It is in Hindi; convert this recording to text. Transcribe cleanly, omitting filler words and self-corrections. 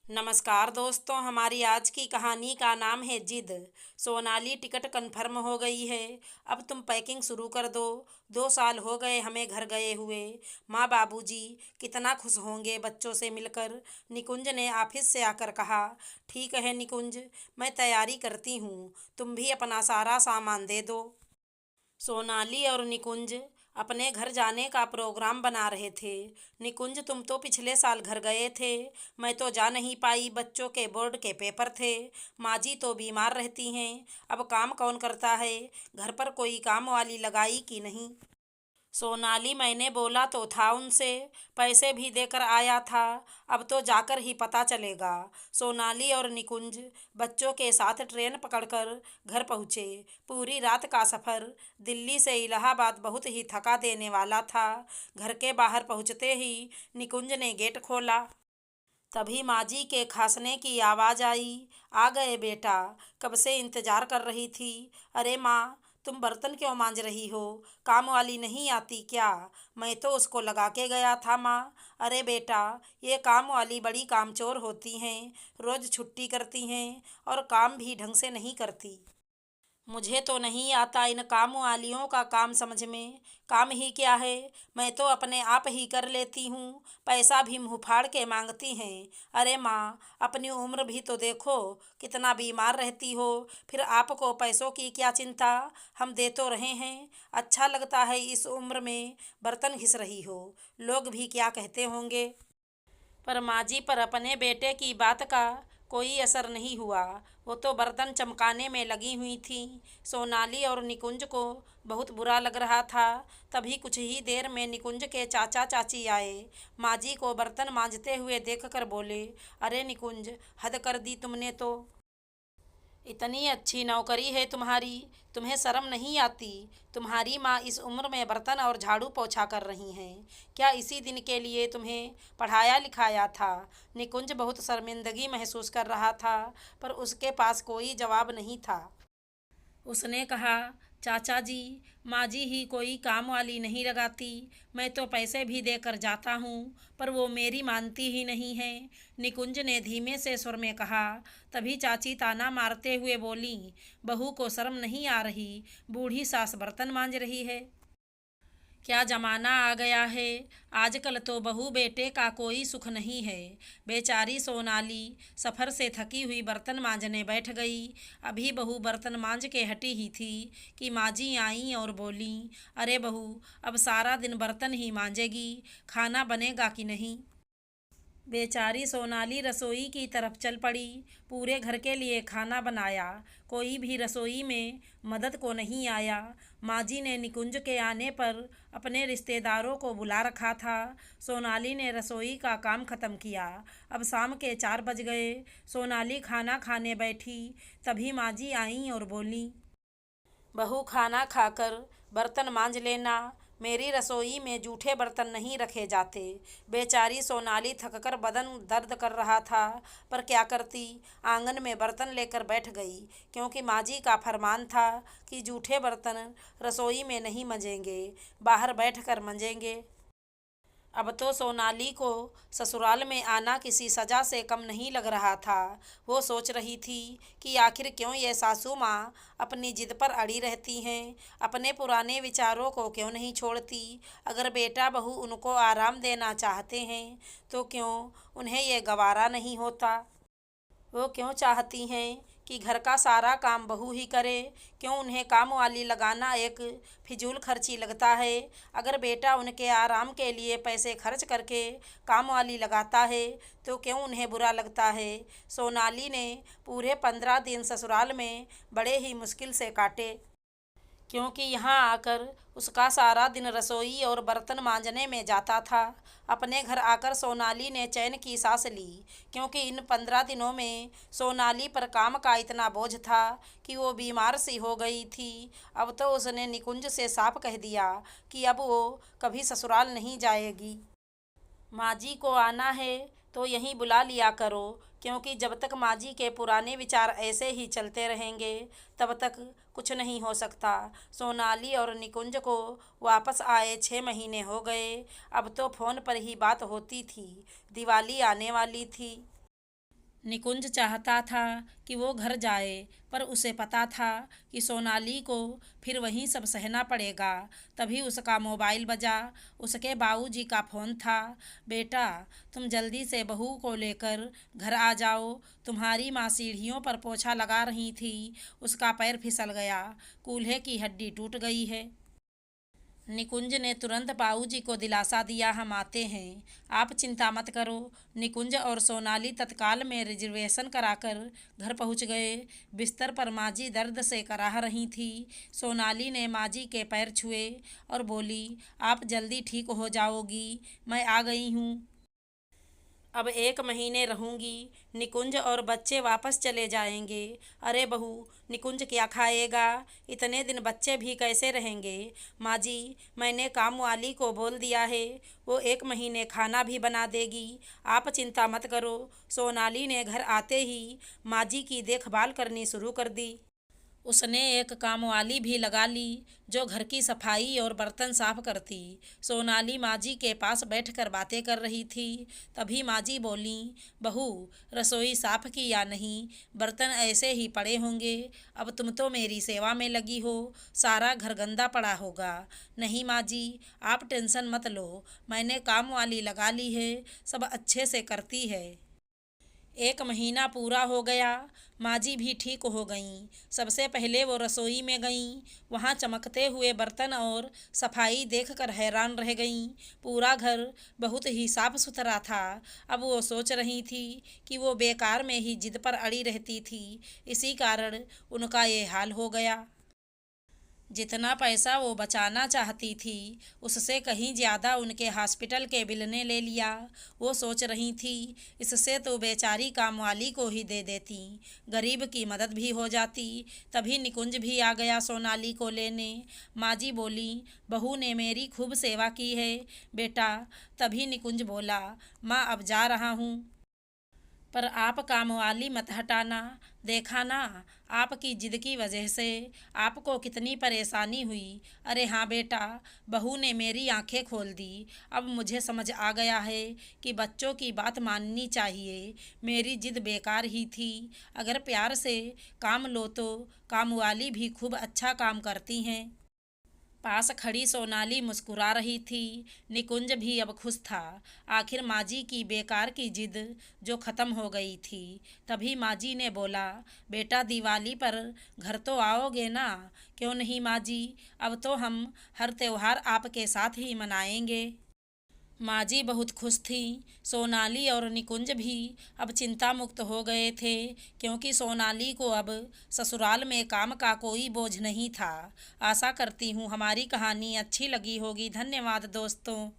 नमस्कार दोस्तों, हमारी आज की कहानी का नाम है जिद। सोनाली, टिकट कंफर्म हो गई है। अब तुम पैकिंग शुरू कर दो। 2 साल हो गए हमें घर गए हुए। माँ बाबूजी कितना खुश होंगे बच्चों से मिलकर। निकुंज ने ऑफिस से आकर कहा। ठीक है निकुंज, मैं तैयारी करती हूँ। तुम भी अपना सारा सामान दे दो। सोनाली और निकुंज अपने घर जाने का प्रोग्राम बना रहे थे। निकुंज, तुम तो पिछले साल घर गए थे। मैं तो जा नहीं पाई, बच्चों के बोर्ड के पेपर थे। माँ जी तो बीमार रहती हैं। अब काम कौन करता है? घर पर कोई काम वाली लगाई कि नहीं? सोनाली, मैंने बोला तो था उनसे, पैसे भी देकर आया था। अब तो जाकर ही पता चलेगा। सोनाली और निकुंज बच्चों के साथ ट्रेन पकड़कर घर पहुँचे। पूरी रात का सफ़र दिल्ली से इलाहाबाद बहुत ही थका देने वाला था। घर के बाहर पहुँचते ही निकुंज ने गेट खोला। तभी माँ जी के खांसने की आवाज़ आई। आ गए बेटा, कब से इंतज़ार कर रही थी। अरे माँ, तुम बर्तन क्यों मांज रही हो? काम वाली नहीं आती क्या? मैं तो उसको लगा के गया था माँ। अरे बेटा, ये काम वाली बड़ी कामचोर होती हैं। रोज़ छुट्टी करती हैं और काम भी ढंग से नहीं करती। मुझे तो नहीं आता इन काम वालियों का काम समझ में। काम ही क्या है, मैं तो अपने आप ही कर लेती हूँ। पैसा भी मुँह फाड़ के मांगती हैं। अरे माँ, अपनी उम्र भी तो देखो, कितना बीमार रहती हो। फिर आपको पैसों की क्या चिंता? हम दे तो रहे हैं। अच्छा लगता है इस उम्र में बर्तन घिस रही हो। लोग भी क्या कहते होंगे। पर माँ जी पर अपने बेटे की बात का कोई असर नहीं हुआ। वो तो बर्तन चमकाने में लगी हुई थी। सोनाली और निकुंज को बहुत बुरा लग रहा था। तभी कुछ ही देर में निकुंज के चाचा चाची आए। माँ जी को बर्तन मांजते हुए देखकर बोले, अरे निकुंज, हद कर दी तुमने तो। इतनी अच्छी नौकरी है तुम्हारी, तुम्हें शर्म नहीं आती? तुम्हारी माँ इस उम्र में बर्तन और झाड़ू पोछा कर रही हैं। क्या इसी दिन के लिए तुम्हें पढ़ाया लिखाया था? निकुंज बहुत शर्मिंदगी महसूस कर रहा था, पर उसके पास कोई जवाब नहीं था। उसने कहा, चाचा जी, माँ जी ही कोई काम वाली नहीं लगाती। मैं तो पैसे भी देकर जाता हूँ, पर वो मेरी मानती ही नहीं है। निकुंज ने धीमे से स्वर में कहा। तभी चाची ताना मारते हुए बोली, बहू को शर्म नहीं आ रही? बूढ़ी सास बर्तन मांज रही है। क्या जमाना आ गया है। आजकल तो बहू बेटे का कोई सुख नहीं है। बेचारी सोनाली सफ़र से थकी हुई बर्तन मांजने बैठ गई। अभी बहू बर्तन मांज के हटी ही थी कि माँ जी आईं और बोलीं, अरे बहू, अब सारा दिन बर्तन ही मांजेगी, खाना बनेगा कि नहीं? बेचारी सोनाली रसोई की तरफ चल पड़ी। पूरे घर के लिए खाना बनाया। कोई भी रसोई में मदद को नहीं आया। माँ जी ने निकुंज के आने पर अपने रिश्तेदारों को बुला रखा था। सोनाली ने रसोई का काम ख़त्म किया। अब शाम के 4 बज गए। सोनाली खाना खाने बैठी। तभी माँ जी आईं और बोलीं, बहू, खाना खाकर बर्तन मांज लेना। मेरी रसोई में जूठे बर्तन नहीं रखे जाते। बेचारी सोनाली थककर बदन दर्द कर रहा था, पर क्या करती। आंगन में बर्तन लेकर बैठ गई, क्योंकि माँ जी का फरमान था कि जूठे बर्तन रसोई में नहीं मंजेंगे, बाहर बैठकर मंजेंगे। अब तो सोनाली को ससुराल में आना किसी सज़ा से कम नहीं लग रहा था। वो सोच रही थी कि आखिर क्यों ये सासू माँ अपनी जिद पर अड़ी रहती हैं, अपने पुराने विचारों को क्यों नहीं छोड़ती। अगर बेटा बहू उनको आराम देना चाहते हैं तो क्यों उन्हें ये गवारा नहीं होता? वो क्यों चाहती हैं कि घर का सारा काम बहू ही करे? क्यों उन्हें काम वाली लगाना एक फिजूल खर्ची लगता है? अगर बेटा उनके आराम के लिए पैसे खर्च करके काम वाली लगाता है तो क्यों उन्हें बुरा लगता है? सोनाली ने पूरे 15 दिन ससुराल में बड़े ही मुश्किल से काटे, क्योंकि यहाँ आकर उसका सारा दिन रसोई और बर्तन मांजने में जाता था। अपने घर आकर सोनाली ने चैन की सांस ली, क्योंकि इन 15 दिनों में सोनाली पर काम का इतना बोझ था कि वो बीमार सी हो गई थी। अब तो उसने निकुंज से साफ कह दिया कि अब वो कभी ससुराल नहीं जाएगी। माँ जी को आना है तो यहीं बुला लिया करो, क्योंकि जब तक माँ जी के पुराने विचार ऐसे ही चलते रहेंगे तब तक कुछ नहीं हो सकता। सोनाली और निकुंज को वापस आए 6 महीने हो गए। अब तो फ़ोन पर ही बात होती थी। दिवाली आने वाली थी। निकुंज चाहता था कि वो घर जाए, पर उसे पता था कि सोनाली को फिर वहीं सब सहना पड़ेगा। तभी उसका मोबाइल बजा। उसके बाबूजी का फ़ोन था। बेटा, तुम जल्दी से बहू को लेकर घर आ जाओ। तुम्हारी माँ सीढ़ियों पर पोछा लगा रही थी, उसका पैर फिसल गया, कूल्हे की हड्डी टूट गई है। निकुंज ने तुरंत बाबूजी को दिलासा दिया, हम आते हैं, आप चिंता मत करो। निकुंज और सोनाली तत्काल में रिजर्वेशन कराकर घर पहुंच गए। बिस्तर पर माजी दर्द से कराह रही थी। सोनाली ने माजी के पैर छुए और बोली, आप जल्दी ठीक हो जाओगी, मैं आ गई हूँ। अब 1 महीने रहूंगी, निकुंज और बच्चे वापस चले जाएंगे। अरे बहू, निकुंज क्या खाएगा? इतने दिन बच्चे भी कैसे रहेंगे? माँ जी, मैंने काम वाली को बोल दिया है, वो 1 महीने खाना भी बना देगी, आप चिंता मत करो। सोनाली ने घर आते ही माँ जी की देखभाल करनी शुरू कर दी। उसने एक कामवाली भी लगा ली जो घर की सफाई और बर्तन साफ करती। सोनाली माजी के पास बैठकर बातें कर रही थी। तभी माजी बोली, बहू, रसोई साफ की या नहीं? बर्तन ऐसे ही पड़े होंगे। अब तुम तो मेरी सेवा में लगी हो, सारा घर गंदा पड़ा होगा। नहीं माजी, आप टेंशन मत लो, मैंने काम वाली लगा ली है, सब अच्छे से करती है। 1 महीना पूरा हो गया। माजी भी ठीक हो गईं। सबसे पहले वो रसोई में गईं। वहाँ चमकते हुए बर्तन और सफाई देखकर हैरान रह गईं। पूरा घर बहुत ही साफ सुथरा था। अब वो सोच रही थी कि वो बेकार में ही जिद पर अड़ी रहती थी, इसी कारण उनका ये हाल हो गया। जितना पैसा वो बचाना चाहती थी, उससे कहीं ज़्यादा उनके हॉस्पिटल के बिल ने ले लिया। वो सोच रही थी, इससे तो बेचारी कामवाली को ही दे देती, गरीब की मदद भी हो जाती। तभी निकुंज भी आ गया सोनाली को लेने। माँ जी बोली, बहू ने मेरी खूब सेवा की है बेटा। तभी निकुंज बोला, माँ अब जा रहा हूँ, पर आप कामवाली मत हटाना। देखा ना, आपकी जिद की वजह से आपको कितनी परेशानी हुई। अरे हाँ बेटा, बहू ने मेरी आंखें खोल दी। अब मुझे समझ आ गया है कि बच्चों की बात माननी चाहिए। मेरी जिद बेकार ही थी। अगर प्यार से काम लो तो कामवाली भी खूब अच्छा काम करती हैं। पास खड़ी सोनाली मुस्कुरा रही थी। निकुंज भी अब खुश था। आखिर माजी की बेकार की जिद जो खत्म हो गई थी। तभी माजी ने बोला, बेटा दिवाली पर घर तो आओगे ना? क्यों नहीं माजी, अब तो हम हर त्योहार आपके साथ ही मनाएंगे। माजी बहुत खुश थी। सोनाली और निकुंज भी अब चिंता मुक्त हो गए थे, क्योंकि सोनाली को अब ससुराल में काम का कोई बोझ नहीं था। आशा करती हूँ हमारी कहानी अच्छी लगी होगी। धन्यवाद दोस्तों।